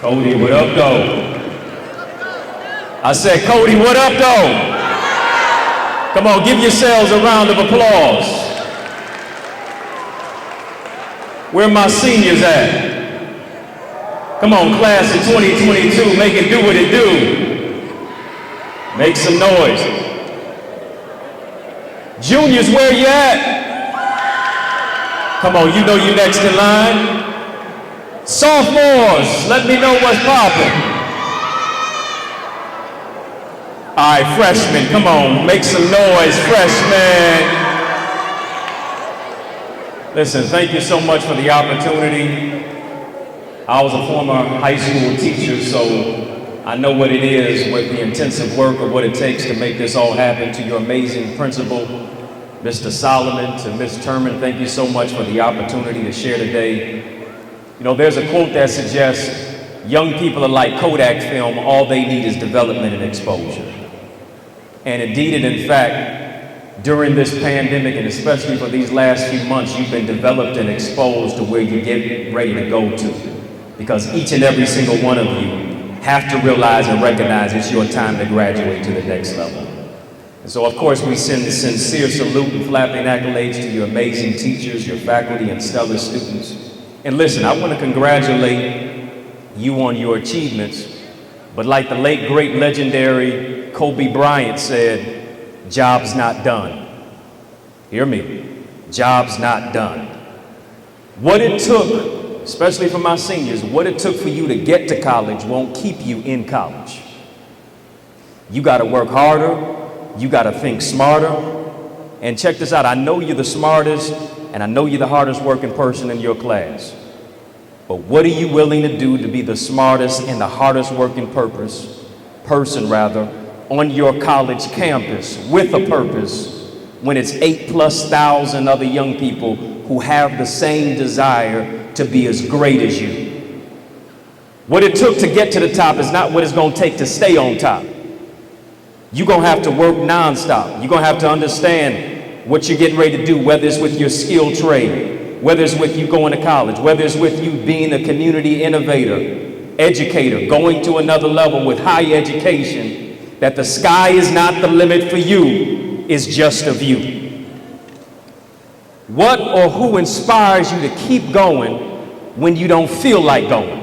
Cody, what up, though? I said, Cody, what up, though? Come on, give yourselves a round of applause. Where my seniors at? Come on, class of 2022, make it do what it do. Make some noise. Juniors, where you at? Come on, you know you next in line. Sophomores, let me know what's poppin'. All right, freshmen, come on, make some noise, freshmen. Listen, thank you so much for the opportunity. I was a former high school teacher, so I know what it is with the intensive work of what it takes to make this all happen. To your amazing principal, Mr. Solomon, to Ms. Turman, thank you so much for the opportunity to share today. You know, there's a quote that suggests young people are like Kodak film, all they need is development and exposure. And indeed and in fact, during this pandemic, and especially for these last few months, you've been developed and exposed to where you get ready to go to. Because each and every single one of you have to realize and recognize it's your time to graduate to the next level. And so, of course, we send a sincere salute and flapping accolades to your amazing teachers, your faculty, and stellar students. And listen, I want to congratulate you on your achievements, but like the late, great, legendary Kobe Bryant said, job's not done. Hear me, job's not done. What it took, especially for my seniors, what it took for you to get to college won't keep you in college. You got to work harder, you got to think smarter, and check this out, I know you're the smartest, and I know you're the hardest working person in your class. But what are you willing to do to be the smartest and the hardest working person on your college campus with a purpose when it's 8,000+ other young people who have the same desire to be as great as you? What it took to get to the top is not what it's going to take to stay on top. You're going to have to work nonstop. You're going to have to understand what you're getting ready to do, whether it's with your skilled trade, whether it's with you going to college, whether it's with you being a community innovator, educator, going to another level with higher education, that the sky is not the limit for you, it's just of you. What or who inspires you to keep going when you don't feel like going?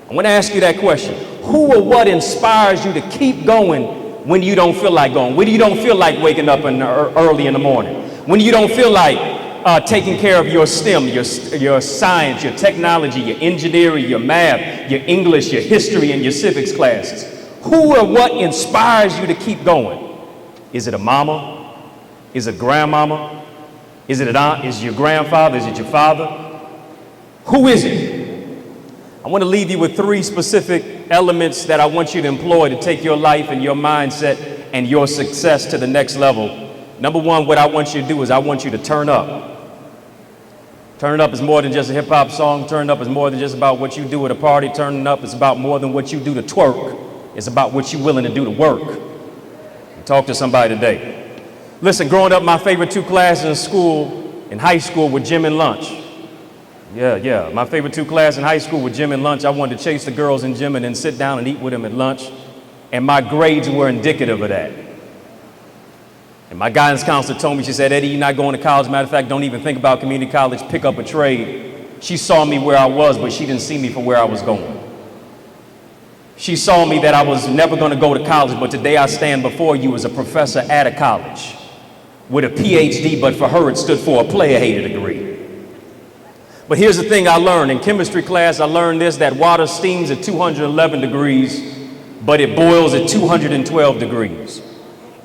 I want to ask you that question. Who or what inspires you to keep going when you don't feel like going? When you don't feel like waking up early in the morning? When you don't feel like taking care of your STEM, your science, your technology, your engineering, your math, your English, your history, and your civics classes? Who or what inspires you to keep going? Is it a mama? Is it grandmama? Is it an aunt? Is it your grandfather? Is it your father? Who is it? I want to leave you with 3 specific elements that I want you to employ to take your life and your mindset and your success to the next level. Number 1, what I want you to do is I want you to turn up. Turn up is more than just a hip hop song. Turn up is more than just about what you do at a party. Turning up is about more than what you do to twerk. It's about what you're willing to do to work. Talk to somebody today. Listen, growing up, my favorite 2 classes in high school were gym and lunch. Yeah, my favorite 2 classes in high school were gym and lunch. I wanted to chase the girls in gym and then sit down and eat with them at lunch. And my grades were indicative of that. And my guidance counselor told me, she said, Eddie, you're not going to college. Matter of fact, don't even think about community college. Pick up a trade. She saw me where I was, but she didn't see me for where I was going. She saw me that I was never going to go to college, but today I stand before you as a professor at a college with a PhD, but for her it stood for a player-hater degree. But here's the thing I learned. In chemistry class, I learned this, that water steams at 211 degrees, but it boils at 212 degrees.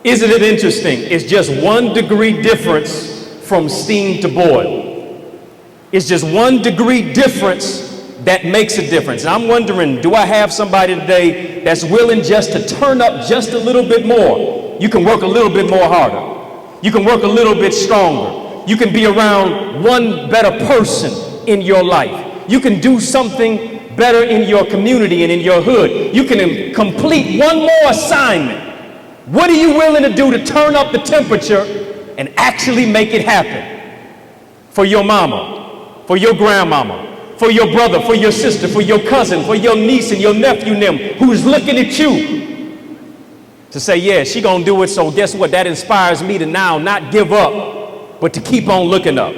Isn't it interesting? It's just 1 degree difference from steam to boil. It's just 1 degree difference that makes a difference. And I'm wondering, do I have somebody today that's willing just to turn up just a little bit more? You can work a little bit more harder. You can work a little bit stronger. You can be around one better person in your life. You can do something better in your community and in your hood. You can complete one more assignment. What are you willing to do to turn up the temperature and actually make it happen? For your mama, for your grandmama, for your brother, for your sister, for your cousin, for your niece and your nephew, them who's looking at you to say, yeah, she gonna do it. So guess what? That inspires me to now not give up, but to keep on looking up.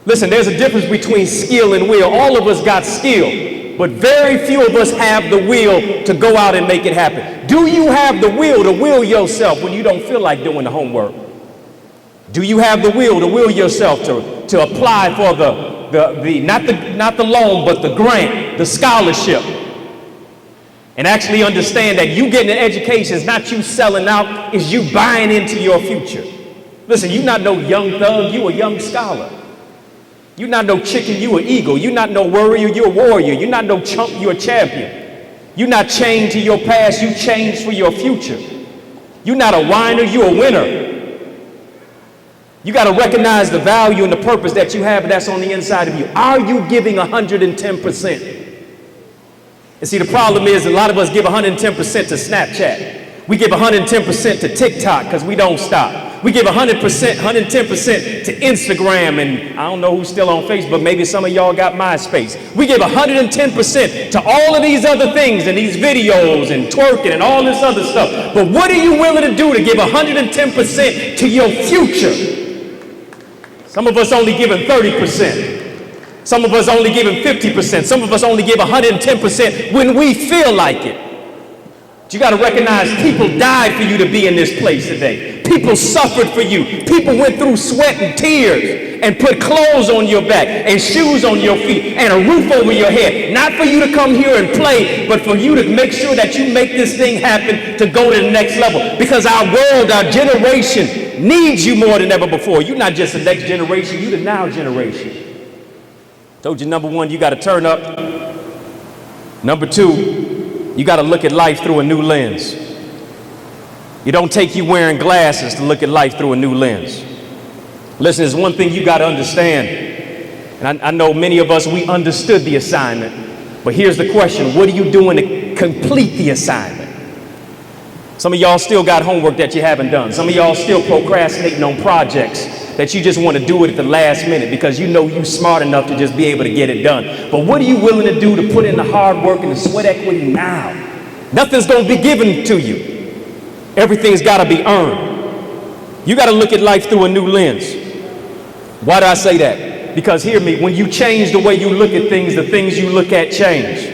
Listen, there's a difference between skill and will. All of us got skill, but very few of us have the will to go out and make it happen. Do you have the will to will yourself when you don't feel like doing the homework? Do you have the will to will yourself to apply for not the loan, but the grant, the scholarship? And actually understand that you getting an education is not you selling out, is you buying into your future. Listen, you're not no young thug, you a young scholar. You're not no chicken, you an eagle. You're not no warrior, you're a warrior. You're not no chump, you're a champion. You're not chained to your past, you changed for your future. You're not a whiner, you're a winner. You got to recognize the value and the purpose that you have that's on the inside of you. Are you giving 110%? And see, the problem is a lot of us give 110% to Snapchat. We give 110% to TikTok because we don't stop. We give 100%, 110% to Instagram, and I don't know who's still on Facebook. Maybe some of y'all got MySpace. We give 110% to all of these other things and these videos and twerking and all this other stuff. But what are you willing to do to give 110% to your future? Some of us only giving 30%. Some of us only giving 50%. Some of us only give 110% when we feel like it. But you got to recognize people died for you to be in this place today. People suffered for you. People went through sweat and tears and put clothes on your back and shoes on your feet and a roof over your head. Not for you to come here and play, but for you to make sure that you make this thing happen to go to the next level. Because our world, our generation needs you more than ever before. You're not just the next generation, you're the now generation. Told you, number one, you got to turn up. Number two, you got to look at life through a new lens. It don't take you wearing glasses to look at life through a new lens. Listen, there's one thing you got to understand. And I know many of us, we understood the assignment. But here's the question. What are you doing to complete the assignment? Some of y'all still got homework that you haven't done. Some of y'all still procrastinating on projects that you just want to do it at the last minute because you know you're smart enough to just be able to get it done. But what are you willing to do to put in the hard work and the sweat equity now? Nothing's going to be given to you. Everything's got to be earned. You got to look at life through a new lens. Why do I say that? Because hear me, when you change the way you look at things, the things you look at change.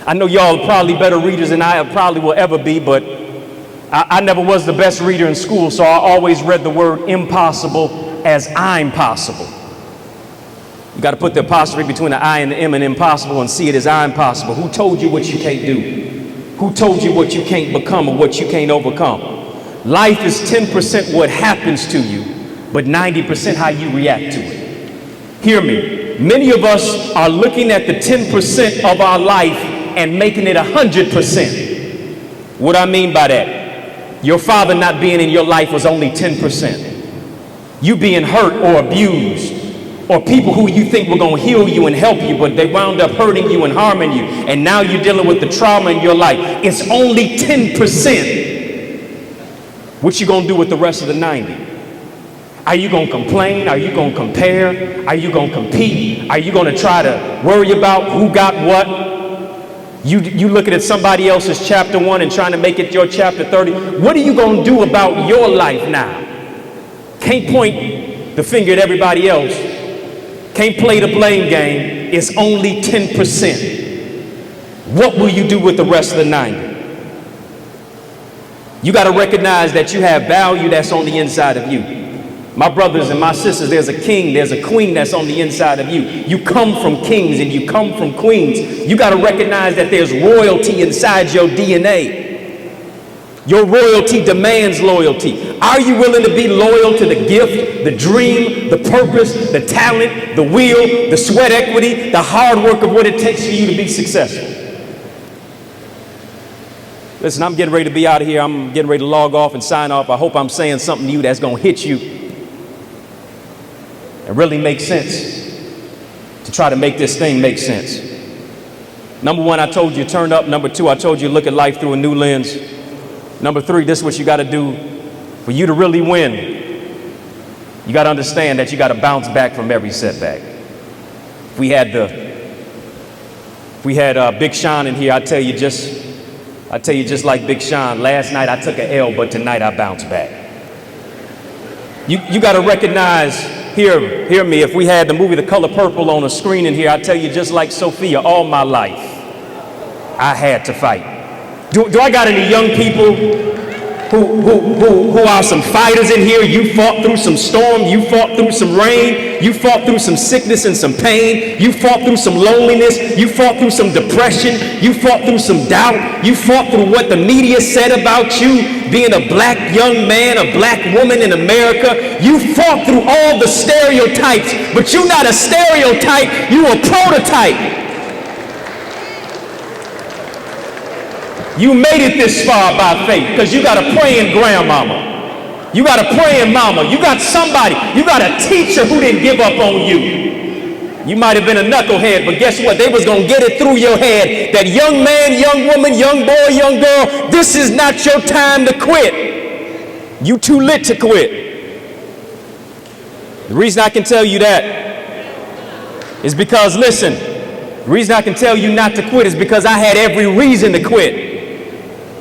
I know y'all are probably better readers than I probably will ever be, but I never was the best reader in school, so I always read the word impossible as I'm possible. You got to put the apostrophe between the I and the M and impossible and see it as I'm possible. Who told you what you can't do? Who told you what you can't become or what you can't overcome? Life is 10% what happens to you, but 90% how you react to it. Hear me. Many of us are looking at the 10% of our life and making it 100%. What I mean by that? Your father not being in your life was only 10%. You being hurt or abused, or people who you think were going to heal you and help you, but they wound up hurting you and harming you, and now you're dealing with the trauma in your life. It's only 10%. What you going to do with the rest of the 90? Are you going to complain? Are you going to compare? Are you going to compete? Are you going to try to worry about who got what? You looking at somebody else's chapter 1 and trying to make it your chapter 30. What are you going to do about your life now? Can't point the finger at everybody else. Can't play the blame game. It's only 10%. What will you do with the rest of the 90? You got to recognize that you have value that's on the inside of you. My brothers and my sisters, there's a king, there's a queen that's on the inside of you. You come from kings and you come from queens. You got to recognize that there's royalty inside your DNA. Your royalty demands loyalty. Are you willing to be loyal to the gift, the dream, the purpose, the talent, the will, the sweat equity, the hard work of what it takes for you to be successful? Listen, I'm getting ready to be out of here. I'm getting ready to log off and sign off. I hope I'm saying something to you that's going to hit you. It really makes sense to try to make this thing make sense. Number one, I told you turn up. Number two, I told you look at life through a new lens. Number three, this is what you got to do for you to really win. You got to understand that you got to bounce back from every setback. If we had Big Sean in here, I tell you just like Big Sean, last night I took an L, but tonight I bounced back. You got to recognize, hear me, if we had the movie The Color Purple on a screen in here, I tell you just like Sophia, all my life, I had to fight. Do I got any young people who are some fighters in here? You fought through some storm, you fought through some rain, you fought through some sickness and some pain, you fought through some loneliness, you fought through some depression, you fought through some doubt, you fought through what the media said about you, being a black young man, a black woman in America. You fought through all the stereotypes, but you're not a stereotype, you a prototype. You made it this far by faith because you got a praying grandmama. You got a praying mama. You got somebody. You got a teacher who didn't give up on you. You might have been a knucklehead, but guess what? They was going to get it through your head that young man, young woman, young boy, young girl, this is not your time to quit. You too lit to quit. The reason I can tell you that is because, listen, the reason I can tell you not to quit is because I had every reason to quit.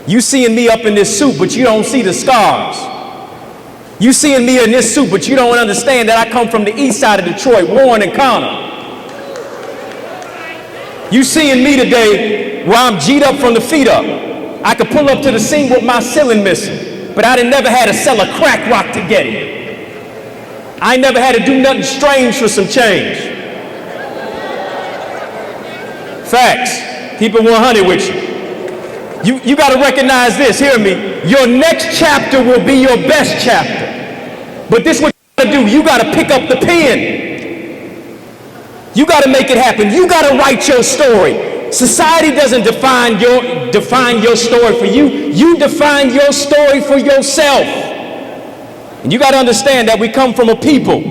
You seeing me up in this suit, but you don't see the scars. You seeing me in this suit, but you don't understand that I come from the east side of Detroit, Warren and Connor. You seeing me today where I'm G'd up from the feet up. I could pull up to the scene with my ceiling missing, but I done never had to sell a crack rock to get it. I ain't never had to do nothing strange for some change. Facts. Keep it 100 with you. You got to recognize this, hear me. Your next chapter will be your best chapter. But this is what you got to do. You got to pick up the pen. You got to make it happen. You got to write your story. Society doesn't define your story for you. You define your story for yourself. And you got to understand that we come from a people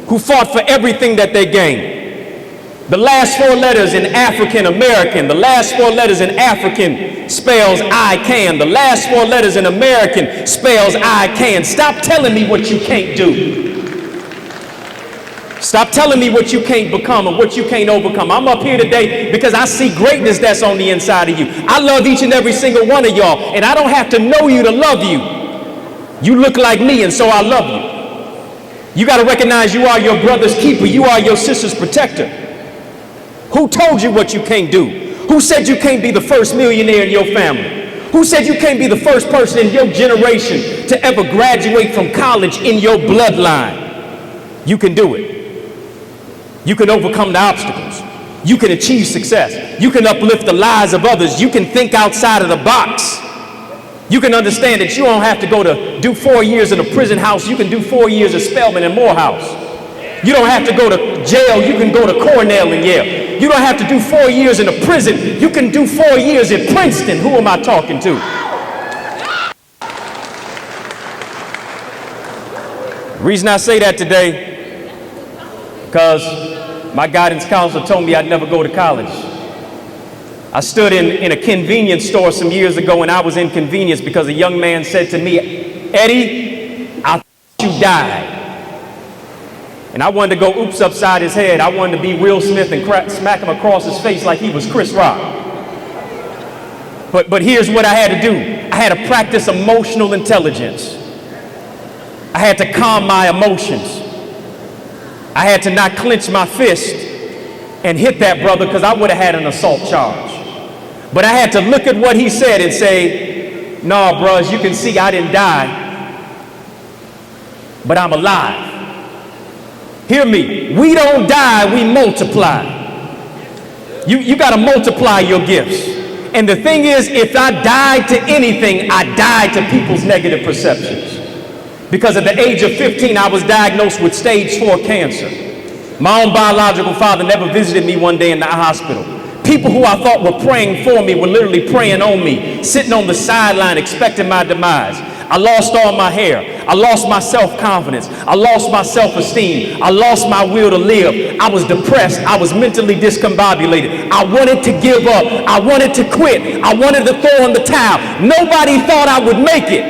who fought for everything that they gained. The last four letters in African American, the last four letters in African spells I can. The last four letters in American spells I can. Stop telling me what you can't do. Stop telling me what you can't become and what you can't overcome. I'm up here today because I see greatness that's on the inside of you. I love each and every single one of y'all, and I don't have to know you to love you. You look like me, and so I love you. You got to recognize you are your brother's keeper. You are your sister's protector. Who told you what you can't do? Who said you can't be the first millionaire in your family? Who said you can't be the first person in your generation to ever graduate from college in your bloodline? You can do it. You can overcome the obstacles. You can achieve success. You can uplift the lives of others. You can think outside of the box. You can understand that you don't have to go to do 4 years in a prison house. You can do 4 years at Spelman and Morehouse. You don't have to go to jail. You can go to Cornell and Yale. You don't have to do 4 years in a prison. You can do 4 years at Princeton. Who am I talking to? The reason I say that today, because my guidance counselor told me I'd never go to college. I stood in a convenience store some years ago, and I was inconvenienced because a young man said to me, "Eddie, I thought you died." And I wanted to go oops upside his head. I wanted to be Will Smith and smack him across his face like he was Chris Rock. But here's what I had to do. I had to practice emotional intelligence. I had to calm my emotions. I had to not clench my fist and hit that brother because I would have had an assault charge. But I had to look at what he said and say, "No, bros, you can see I didn't die, but I'm alive." Hear me, we don't die, we multiply. You got to multiply your gifts. And the thing is, if I died to anything, I died to people's negative perceptions. Because at the age of 15, I was diagnosed with stage 4 cancer. My own biological father never visited me one day in the hospital. People who I thought were praying for me were literally praying on me, sitting on the sideline expecting my demise. I lost all my hair. I lost my self-confidence. I lost my self-esteem. I lost my will to live. I was depressed. I was mentally discombobulated. I wanted to give up. I wanted to quit. I wanted to throw in the towel. Nobody thought I would make it.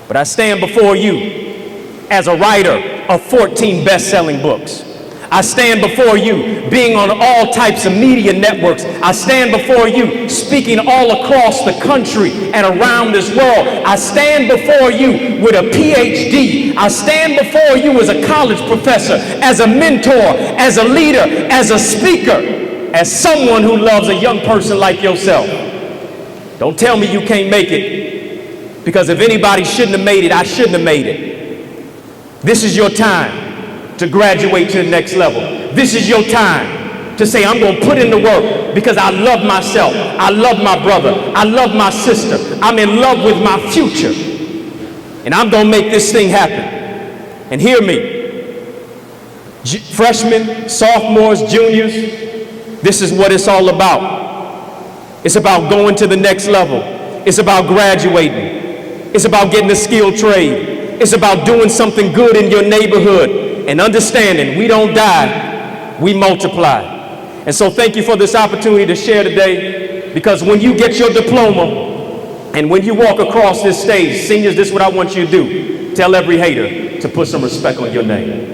But I stand before you as a writer of 14 best-selling books. I stand before you being on all types of media networks. I stand before you speaking all across the country and around this world. I stand before you with a PhD. I stand before you as a college professor, as a mentor, as a leader, as a speaker, as someone who loves a young person like yourself. Don't tell me you can't make it, because if anybody shouldn't have made it, I shouldn't have made it. This is your time to graduate to the next level. This is your time to say, I'm going to put in the work because I love myself. I love my brother. I love my sister. I'm in love with my future. And I'm going to make this thing happen. And hear me, freshmen, sophomores, juniors, this is what it's all about. It's about going to the next level. It's about graduating. It's about getting a skilled trade. It's about doing something good in your neighborhood and understanding we don't die, we multiply. And so thank you for this opportunity to share today, because when you get your diploma and when you walk across this stage, seniors, this is what I want you to do. Tell every hater to put some respect on your name.